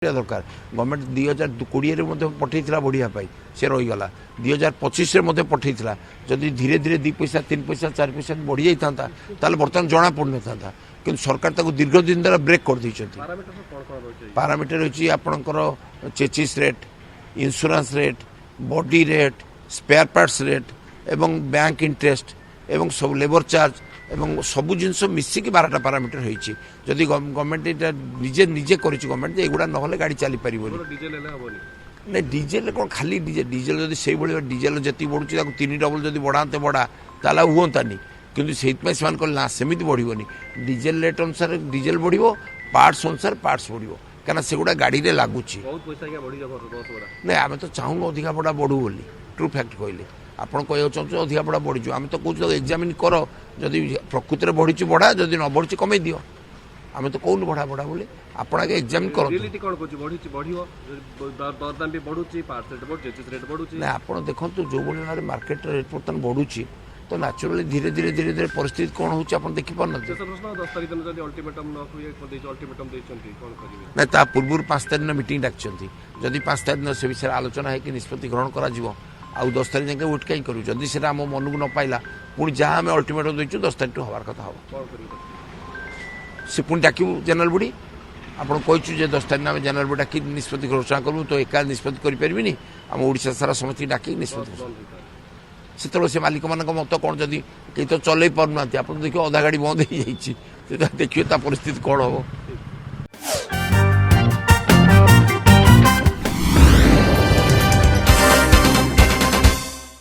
दरकार गवर्नमेंट 2020 पठेला बढ़िया से रहीगला 2025 पठेला जदि धीरे धीरे 2 पैसा 3 पैसा 4 पैसा बढ़ी जाता बर्तमान जना पड़ ना कि सरकार दीर्घ दिन द्वारा ब्रेक कर पारामीटर होची आपणकर chassis rate insurance rate body rate spare parts rate एवं बैंक इंटरेस्ट एवं सब लेबर चार्ज एवं सबू जिनस मिसिक 12टा पारामीटर होती जदि गवर्नमेंट ये निजे निजे गवर्नमेंट एगुड़ा ना गाड़ी चली पार नहीं डीजेल कौन खाली डीजेल जब से डीजेल जी बढ़ुची 3 डबल जब बढ़ाते बढ़ा ताला हुआंतानी किंतु से ना सेमती बढ़ोनी डीजेल रेट अनुसार डीजेल बढ़ो पार्ट्स अनुसार पार्ट्स बढ़ो कहीं सेगुड़ा गाड़ी में लगुच नहीं आम तो चाहूँ अधिका भड़ा बढ़ू बोली ट्रू फैक्ट कहले आपड़ कह चाहूँ अधिका भड़ा बढ़ी आम तो कौन एग्जामिन कर जदि प्रकृति में बढ़ी बढ़ा जदि न बढ़ी कमे दियो आम तो कौन बढ़ा बढ़ा बोले आप आगे एग्जामिन कर आप देखो जो भाई मार्केट रेट बर्तमान बढ़ुची तो नेचुराली धीरे धीरे धीरे धीरे परिस्थिति कौन होची आपण देखि पार ना ता पूर्व 5 तारिख मीटिंग डाकचंती जदि 5 तारिख से विषय आलोचना है कि निष्पत्ति ग्रहण करा जिवो आ 10 तारिख जाके वेट कहीं करू जदि से आम मन को न पाइला पुणी जहाँ आम अल्टीमेटम देचु 10 तारिख हबार कथा हम से पुणी डाक जनरल बॉडी आप कहीचु 10 तारिख आम जनरल बॉडी डाक निष्पत्ति घोषणा करूँ तो एका निष्पत्ति करें आम ओडिशा सारा समस्त डाक निष्पत्ति से मालिक मान मत कौन जदि कहीं तो चल पार ना आप देखिए अधा गाड़ी बंद हो जाइए देखिए परिस्थिति कौन हम